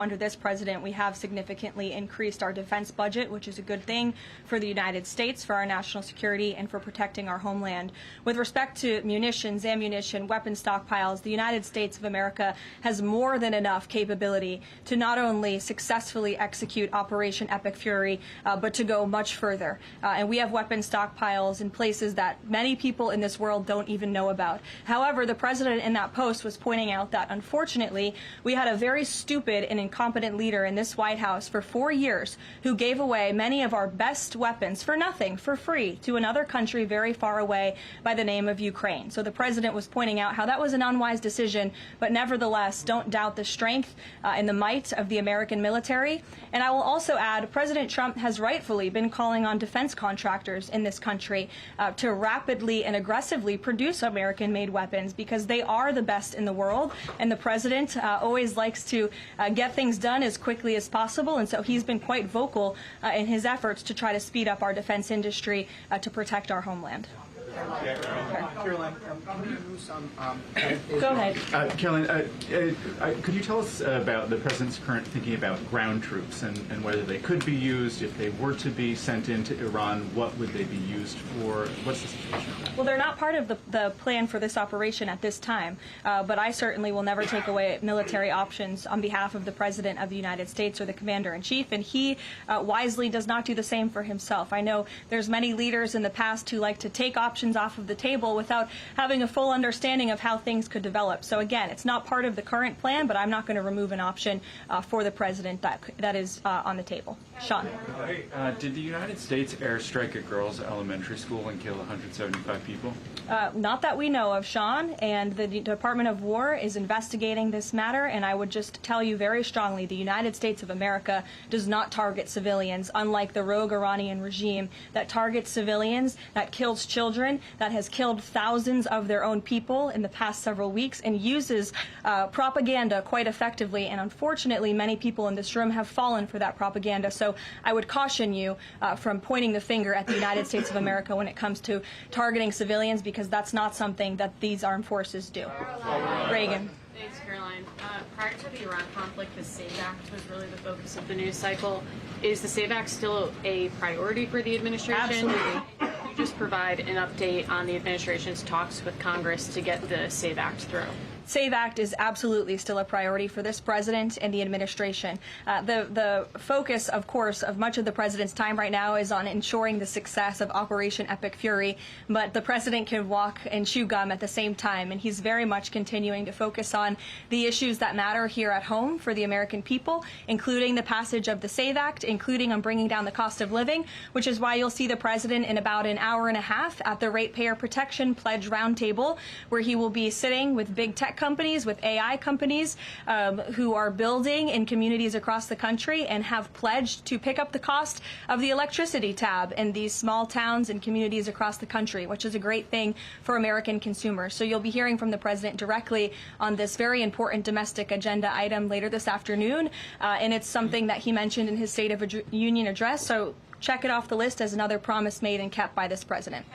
Under this president, we have significantly increased our defense budget, which is a good thing for the United States, for our national security, and for protecting our homeland. With respect to munitions, ammunition, weapon stockpiles, the United States of America has more than enough capability to not only successfully execute Operation Epic Fury, but to go much further. And we have weapon stockpiles in places that many people in this world don't even know about. However, the president in that post was pointing out that, unfortunately, we had a very stupid and incompetent leader in this White House for 4 years who gave away many of our best weapons for nothing, for free, to another country very far away by the name of Ukraine. So the president was pointing out how that was an unwise decision, but nevertheless, don't doubt the strength and the might of the American military. And I will also add, President Trump has rightfully been calling on defense contractors in this country to rapidly and aggressively produce American-made weapons because they are the best in the world, and the president always likes to get things done as quickly as possible, and so he's been quite vocal in his efforts to try to speed up our defense industry to protect our homeland. Karoline, can you move some? Go ahead. Karoline, could you tell us about the president's current thinking about ground troops and whether they could be used if they were to be sent into Iran? What would they be used for? What's the situation? Well, they're not part of the plan for this operation at this time, but I certainly will never take away military options on behalf of the President of the United States or the Commander-in-Chief, and he wisely does not do the same for himself. I know there's many leaders in the past who like to take options off of the table without having a full understanding of how things could develop. So again, it's not part of the current plan, but I'm not going to remove an option for the president that is on the table. Sean. Did the United States airstrike a girls' elementary school and kill 175 people? Not that we know of, Sean, and the Department of War is investigating this matter, and I would just tell you very strongly the United States of America does not target civilians, unlike the rogue Iranian regime that targets civilians, that kills children, that has killed thousands of their own people in the past several weeks, and uses propaganda quite effectively, and unfortunately many people in this room have fallen for that propaganda. So I would caution you from pointing the finger at the United States of America when it comes to targeting civilians, because that's not something that these armed forces do. Reagan. Thanks, Karoline. Prior to the Iran conflict, the SAVE Act was really the focus of the news cycle. Is the SAVE Act still a priority for the administration? Absolutely. Could you just provide an update on the administration's talks with Congress to get the SAVE Act through? SAVE Act is absolutely still a priority for this president and the administration. The focus, of course, of much of the president's time right now is on ensuring the success of Operation Epic Fury, but the president can walk and chew gum at the same time, and he's very much continuing to focus on the issues that matter here at home for the American people, including the passage of the SAVE Act, including on bringing down the cost of living, which is why you'll see the president in about an hour and a half at the Ratepayer Protection Pledge Roundtable, where he will be sitting with big tech companies, with AI companies who are building in communities across the country and have pledged to pick up the cost of the electricity tab in these small towns and communities across the country, which is a great thing for American consumers. So you'll be hearing from the president directly on this very important domestic agenda item later this afternoon, and it's something that he mentioned in his State of Union address. So check it off the list as another promise made and kept by this president.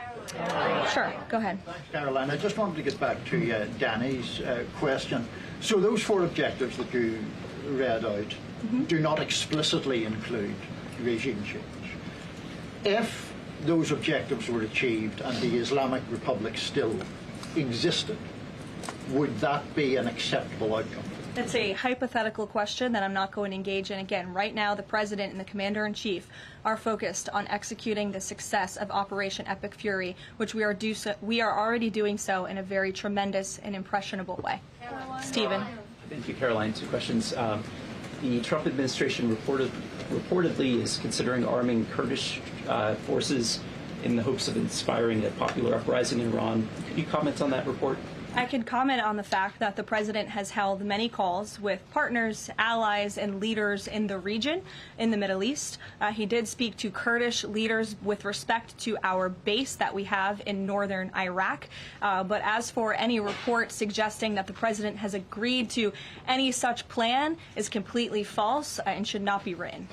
Sure, go ahead. Thanks, Karoline. I just wanted to get back to Danny's question. So those 4 objectives that you read out do not explicitly include regime change. If those objectives were achieved and the Islamic Republic still existed, would that be an acceptable outcome? It's a hypothetical question that I'm not going to engage in. Again, right now the president and the commander-in-chief are focused on executing the success of Operation Epic Fury, which we are already doing so in a very tremendous and impressionable way. Stephen. Thank you, Karoline. 2 questions. The Trump administration reportedly is considering arming Kurdish forces in the hopes of inspiring a popular uprising in Iran. Could you comment on that report? I can comment on the fact that the president has held many calls with partners, allies, and leaders in the region, in the Middle East. He did speak to Kurdish leaders with respect to our base that we have in northern Iraq. But as for any report suggesting that the president has agreed to any such plan is completely false and should not be written.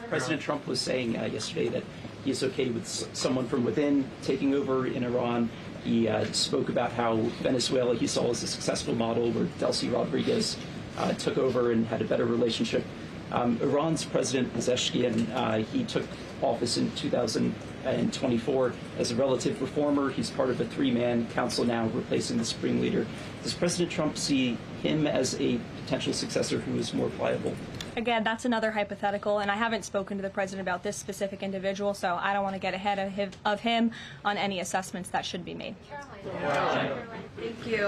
President Trump was saying yesterday that he is okay with someone from within taking over in Iran. He spoke about how Venezuela he saw as a successful model where Delcy Rodriguez took over and had a better relationship. Iran's President Pezeshkian, he took office in 2024 as a relative reformer. He's part of a three-man council now, replacing the supreme leader. Does President Trump see him as a potential successor who is more pliable? Again, that's another hypothetical, and I haven't spoken to the president about this specific individual, so I don't want to get ahead of him on any assessments that should be made. Thank you.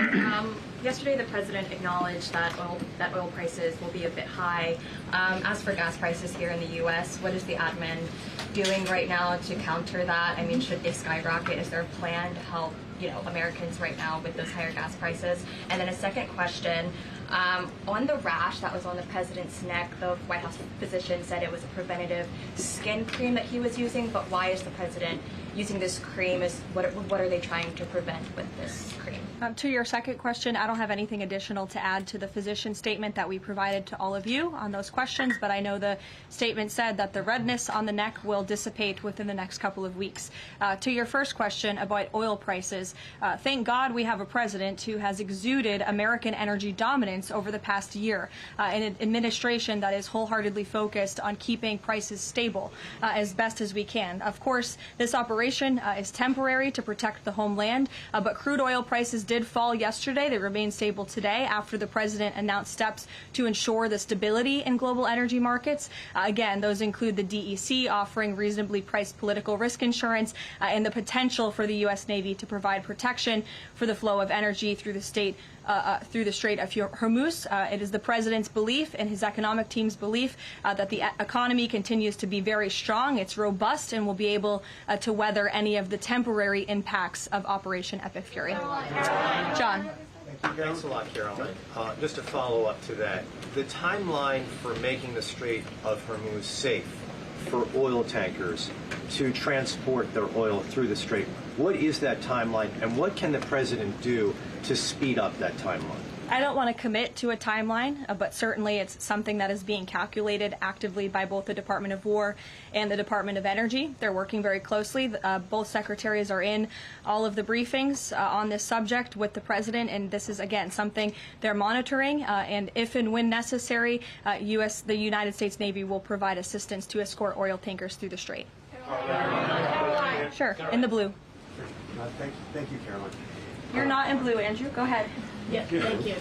Yesterday, the president acknowledged that oil prices will be a bit high. As for gas prices here in the U.S., what is the admin doing right now to counter that? I mean, should they skyrocket? Is there a plan to help Americans right now with those higher gas prices? And then a second question. On the rash that was on the president's neck, the White House physician said it was a preventative skin cream that he was using, but why is the president using this cream? What are they trying to prevent with this cream? To your second question, I don't have anything additional to add to the physician statement that we provided to all of you on those questions, but I know the statement said that the redness on the neck will dissipate within the next couple of weeks. To your first question about oil prices, thank God we have a president who has exuded American energy dominance over the past year, an administration that is wholeheartedly focused on keeping prices stable as best as we can. Of course, this operation is temporary to protect the homeland, but crude oil prices did fall yesterday. They remain stable today after the president announced steps to ensure the stability in global energy markets. Again, those include the DEC offering reasonably priced political risk insurance and the potential for the U.S. Navy to provide protection for the flow of energy through the Strait of Hormuz. It is the president's belief and his economic team's belief that the economy continues to be very strong, it's robust, and will be able to weather any of the temporary impacts of Operation Epic Fury. John. Thanks a lot, Karoline. Just to follow up to that, the timeline for making the Strait of Hormuz safe for oil tankers to transport their oil through the strait, what is that timeline, and what can the president do to speed up that timeline? I don't want to commit to a timeline, but certainly it's something that is being calculated actively by both the Department of War and the Department of Energy. They're working very closely. Both secretaries are in all of the briefings on this subject with the president, and this is, again, something they're monitoring. And if and when necessary, the United States Navy will provide assistance to escort oil tankers through the strait. Karoline. Sure, in the blue. Thank you, Karoline. You're not in blue, Andrew. Go ahead. Yeah, thank you.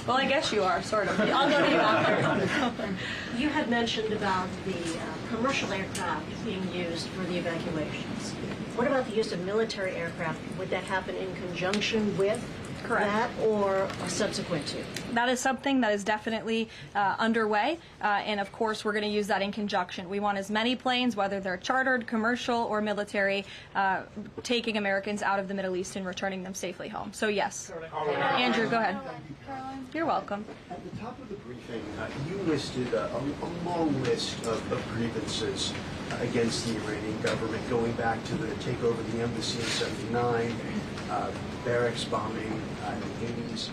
Well, I guess you are, sort of. I'll go to you after. You had mentioned about the commercial aircraft being used for the evacuations. What about the use of military aircraft? Would that happen in conjunction with Correct. that or subsequent to? That is something that is definitely underway, and of course we're going to use that in conjunction. We want as many planes, whether they're chartered, commercial, or military, taking Americans out of the Middle East and returning them safely home. So yes. Andrew, go ahead. You're welcome. At the top of the briefing, you listed a long list of grievances against the Iranian government, going back to the takeover of the embassy in '79, barracks bombing in the 80s,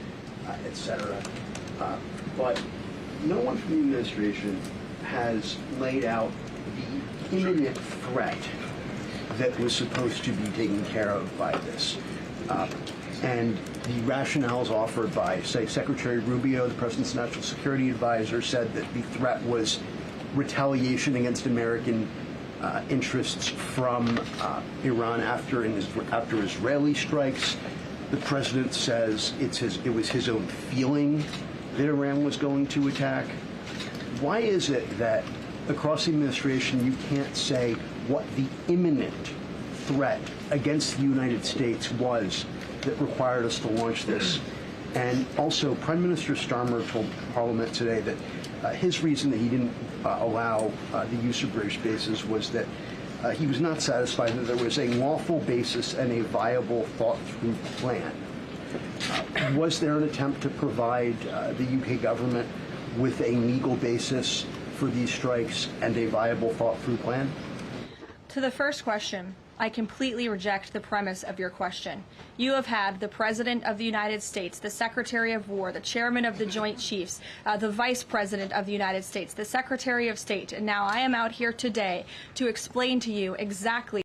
etc. But no one from the administration has laid out the imminent threat that was supposed to be taken care of by this. And the rationales offered by, say, Secretary Rubio, the President's National Security Advisor, said that the threat was retaliation against American interests from Iran after Israeli strikes. The president says it was his own feeling that Iran was going to attack. Why is it that across the administration you can't say what the imminent threat against the United States was that required us to launch this? And also, Prime Minister Starmer told Parliament today that his reason that he didn't allow the use of British bases was that he was not satisfied that there was a lawful basis and a viable, thought-through plan. Was there an attempt to provide the UK government with a legal basis for these strikes and a viable, thought-through plan? To the first question, I completely reject the premise of your question. You have had the President of the United States, the Secretary of War, the Chairman of the Joint Chiefs, the Vice President of the United States, the Secretary of State, and now I am out here today to explain to you exactly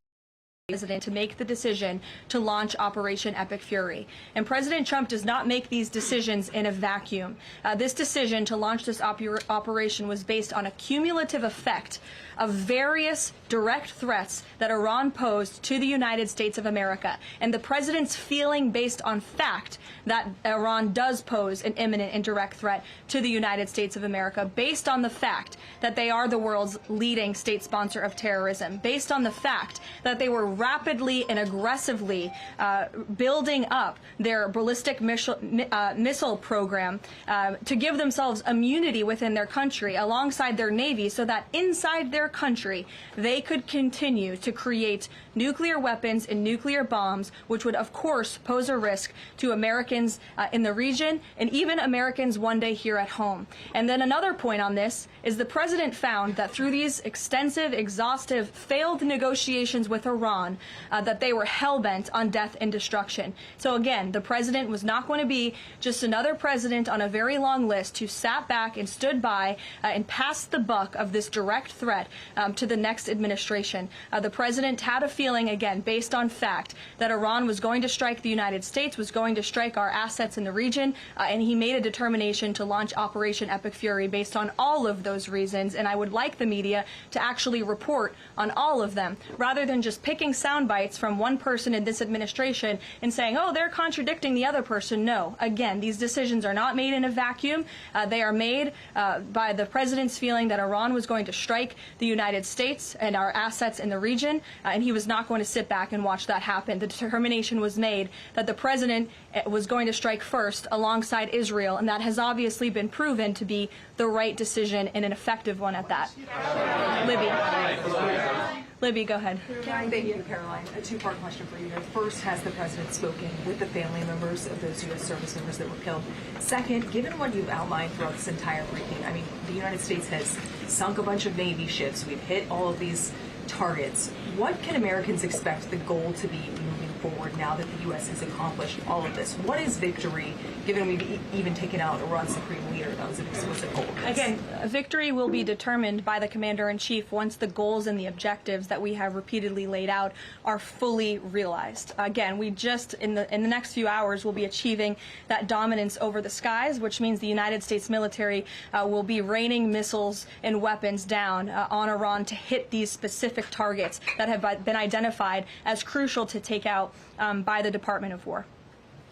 president to make the decision to launch Operation Epic Fury. And President Trump does not make these decisions in a vacuum. This decision to launch this operation was based on a cumulative effect of various direct threats that Iran posed to the United States of America, and the president's feeling based on fact that Iran does pose an imminent and direct threat to the United States of America, based on the fact that they are the world's leading state sponsor of terrorism, based on the fact that they were rapidly and aggressively building up their ballistic missile program to give themselves immunity within their country alongside their navy, so that inside their country they could continue to create nuclear weapons and nuclear bombs, which would of course pose a risk to Americans in the region and even Americans one day here at home. And then another point on this is the president found that through these extensive, exhaustive, failed negotiations with Iran, that they were hell-bent on death and destruction. So again, the president was not going to be just another president on a very long list who sat back and stood by and passed the buck of this direct threat to the next administration. The president had a feeling, again, based on fact, that Iran was going to strike the United States, was going to strike our assets in the region, and he made a determination to launch Operation Epic Fury based on all of those reasons. And I would like the media to actually report on all of them, rather than just picking sound bites from one person in this administration and saying, oh, they're contradicting the other person. No. Again, these decisions are not made in a vacuum. They are made by the president's feeling that Iran was going to strike the United States and our assets in the region, and he was not going to sit back and watch that happen. The determination was made that the president was going to strike first alongside Israel, and that has obviously been proven to be the right decision and an effective one at that. Libby, go ahead. Thank you, Karoline. A two-part question for you. First, has the president spoken with the family members of those U.S. service members that were killed? Second, given what you've outlined throughout this entire briefing, I mean, the United States has sunk a bunch of Navy ships. We've hit all of these targets. What can Americans expect the goal to be moving forward now that the U.S. has accomplished all of this? What is victory, given we've even taken out Iran's supreme leader? That was an explicit goal. Again, victory will be determined by the commander-in-chief once the goals and the objectives that we have repeatedly laid out are fully realized. Again, we just, in the next few hours, will be achieving that dominance over the skies, which means the United States military will be raining missiles and weapons down on Iran to hit these specific targets that have been identified as crucial to take out by the Department of War.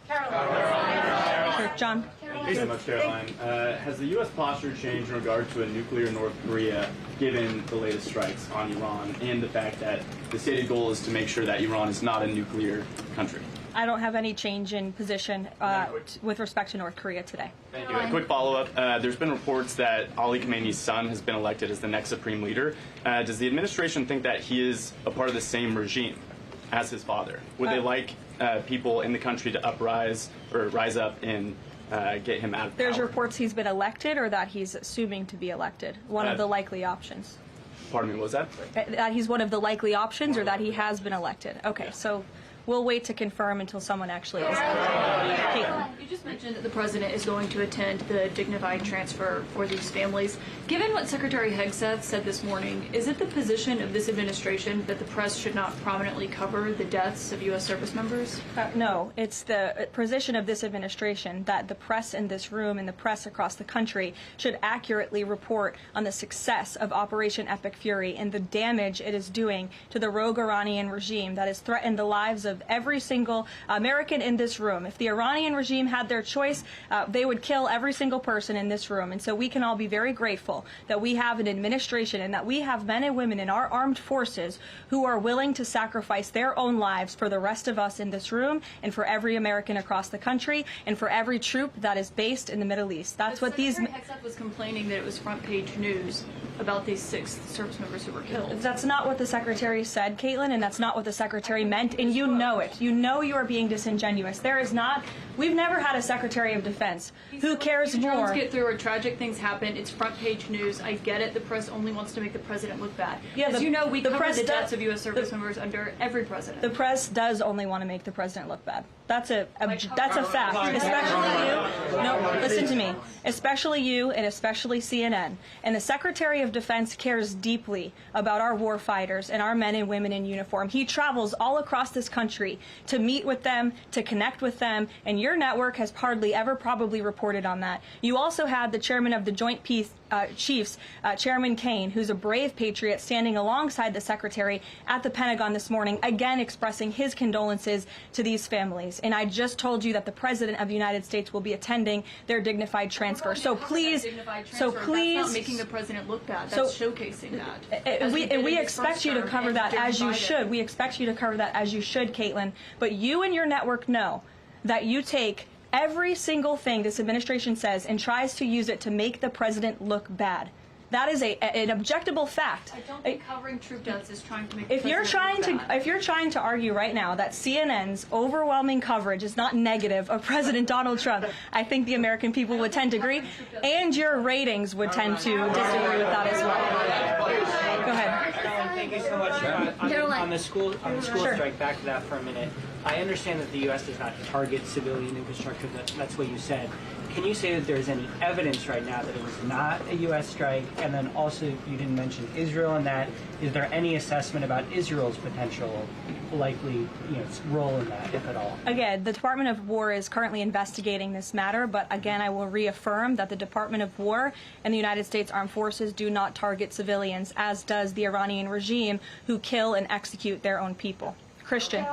Sure, John. Thanks so much, Karoline. Has the U.S. posture changed in regard to a nuclear North Korea, given the latest strikes on Iran and the fact that the stated goal is to make sure that Iran is not a nuclear country? I don't have any change in position with respect to North Korea today. Thank you. A quick follow-up. There's been reports that Ali Khamenei's son has been elected as the next supreme leader. Does the administration think that he is a part of the same regime as his father? Would they like people in the country to rise up and get him out of power? There's reports he's been elected, or that he's assuming to be elected. One of the likely options. Pardon me, what was that? That he's one of the likely options, or that he has been elected. Okay, so we'll wait to confirm until someone actually is. Caitlin. You just mentioned that the president is going to attend the dignified transfer for these families. Given what Secretary Hegseth said this morning, is it the position of this administration that the press should not prominently cover the deaths of U.S. service members? No, it's the position of this administration that the press in this room and the press across the country should accurately report on the success of Operation Epic Fury and the damage it is doing to the rogue Iranian regime that has threatened the lives of every single American in this room. If the Iranian regime had their choice, they would kill every single person in this room. And so we can all be very grateful that we have an administration and that we have men and women in our armed forces who are willing to sacrifice their own lives for the rest of us in this room and for every American across the country and for every troop that is based in the Middle East. That's what these... Secretary Hegseth was complaining that it was front page news about these 6 service members who were killed. That's not what the Secretary said, Caitlin, and that's not what the Secretary meant, and you know it. You know you are being disingenuous. There is not... We've never had a Secretary of Defense Who cares Drones more? get through or tragic things happen. It's front page news. I get it. The press only wants to make the president look bad. Yeah, As you know, we cover press the deaths of U.S. service members under every president. The press does only want to make the president look bad. That's a fact. Especially you. No, listen to me. Especially you and especially CNN. And the Secretary of Defense cares deeply about our war fighters and our men and women in uniform. He travels all across this country to meet with them, to connect with them, and your network has hardly ever probably reported on that. You also had the chairman of the Joint Chiefs, Chairman Kane, who's a brave patriot, standing alongside the secretary at the Pentagon this morning, again expressing his condolences to these families. And I just told you that the President of the United States will be attending their dignified transfer. So please, That's not making the president look bad. That's showcasing that. We expect you to cover that as you should. We expect you to cover that as you should, Caitlin. But you and your network know that you take every single thing this administration says and tries to use it to make the president look bad. That is an objectable fact. I don't think covering troop deaths is trying to make If you're trying to argue right now that CNN's overwhelming coverage is not negative of President Donald Trump, I think the American people would tend to agree, and your ratings would tend to disagree with that as well. Go ahead. Thank you so much. On the school strike, back to that for a minute. I understand that the U.S. does not target civilian infrastructure. That's what you said. Can you say that there's any evidence right now that it was not a U.S. strike? And then also, you didn't mention Israel in that. Is there any assessment about Israel's potential likely role in that, if at all? Again, the Department of War is currently investigating this matter, but again, I will reaffirm that the Department of War and the United States Armed Forces do not target civilians, as does the Iranian regime, who kill and execute their own people. Christian.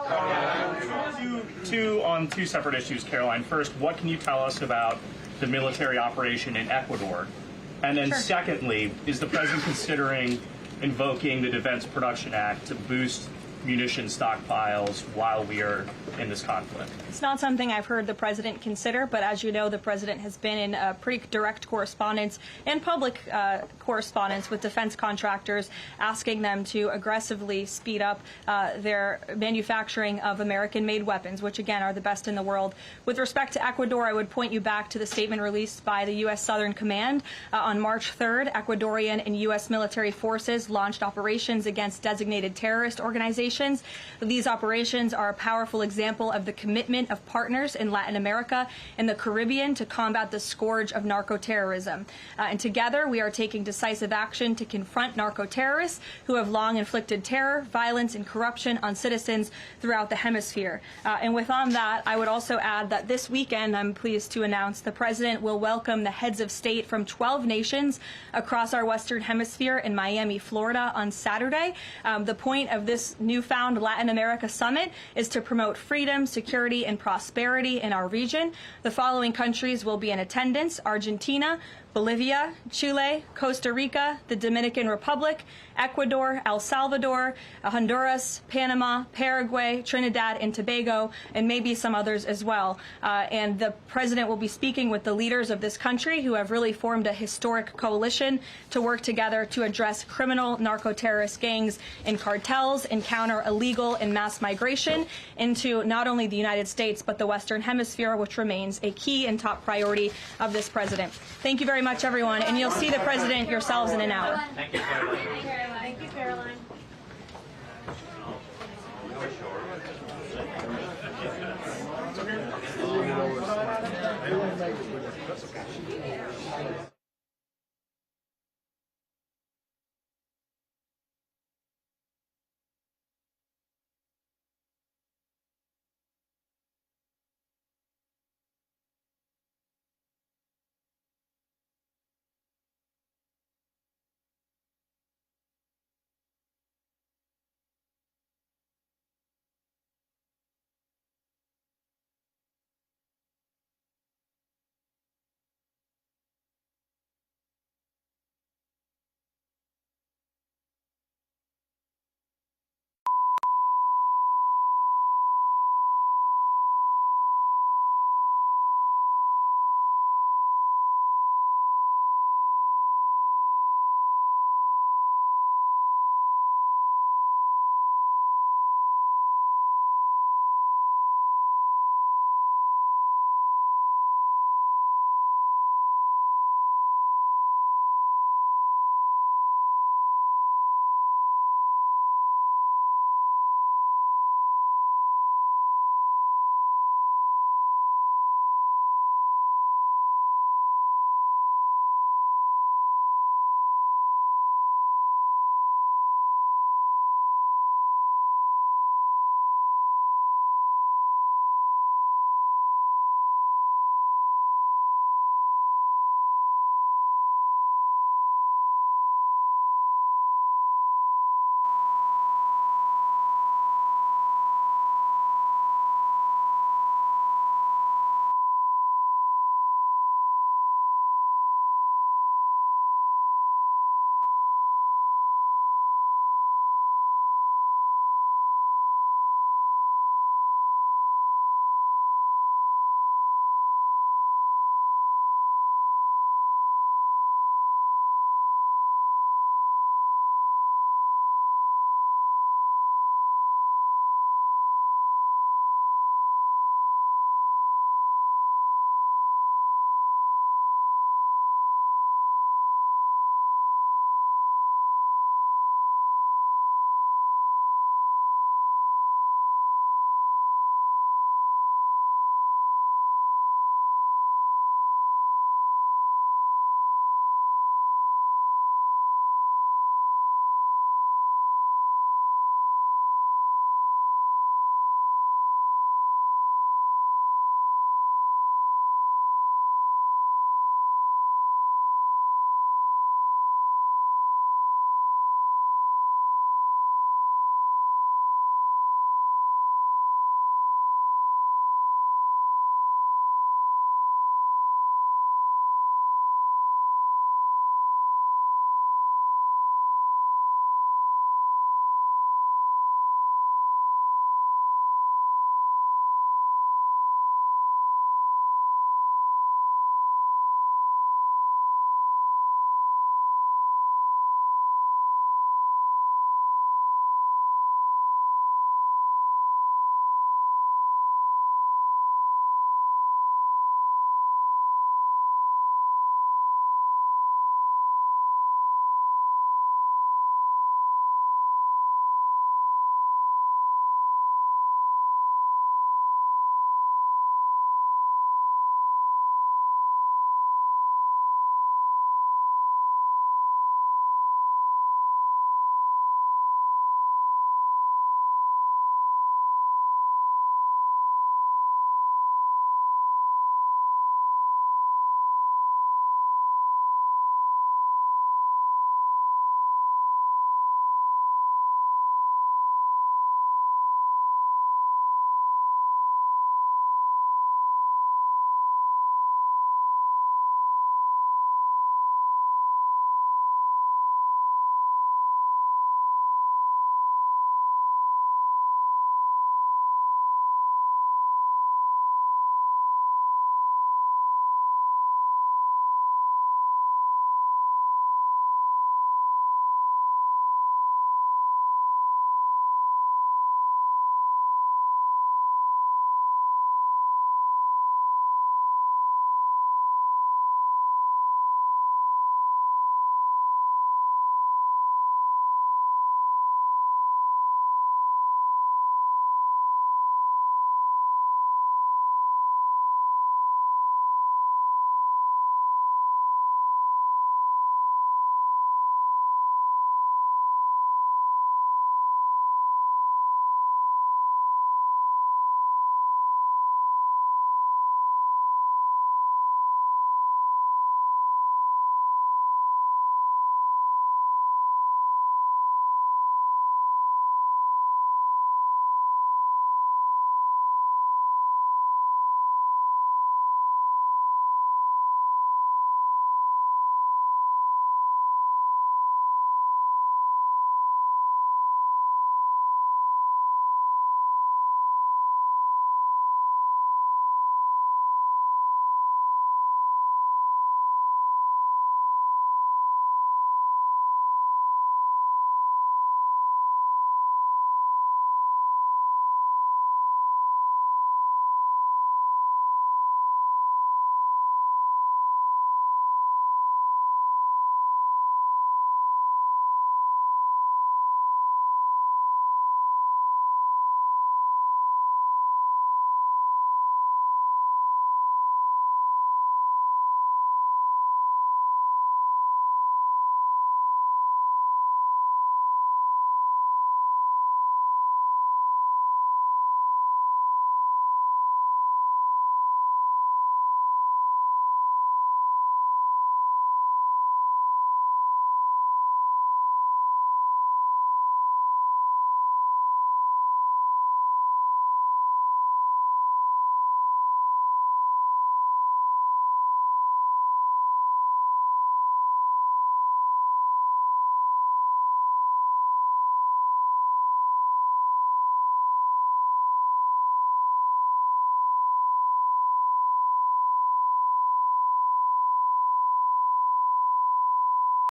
On two separate issues, Karoline. First, what can you tell us about the military operation in Ecuador? And then secondly, is the president considering invoking the Defense Production Act to boost munition stockpiles while we are in this conflict? It's not something I've heard the president consider, but as you know, the president has been in pretty direct correspondence and public correspondence with defense contractors, asking them to aggressively speed up their manufacturing of American-made weapons, which again are the best in the world. With respect to Ecuador, I would point you back to the statement released by the U.S. Southern Command. On March 3rd, Ecuadorian and U.S. military forces launched operations against designated terrorist organizations. These operations are a powerful example of the commitment of partners in Latin America and the Caribbean to combat the scourge of narco-terrorism. And together, we are taking decisive action to confront narco-terrorists who have long inflicted terror, violence, and corruption on citizens throughout the hemisphere. And on that, I would also add that this weekend, I'm pleased to announce, the president will welcome the heads of state from 12 nations across our Western Hemisphere in Miami, Florida on Saturday. The point of this newfound Latin America summit is to promote freedom, security, and prosperity in our region. The following countries will be in attendance: Argentina, Bolivia, Chile, Costa Rica, the Dominican Republic, Ecuador, El Salvador, Honduras, Panama, Paraguay, Trinidad and Tobago, and maybe some others as well. And the president will be speaking with the leaders of this country, who have really formed a historic coalition to work together to address criminal narco-terrorist gangs and cartels and counter illegal and mass migration into not only the United States but the Western Hemisphere, which remains a key and top priority of this president. Thank you very much, everyone, and you'll see the president yourselves in an hour. Thank you, Karoline. Thank you, Karoline.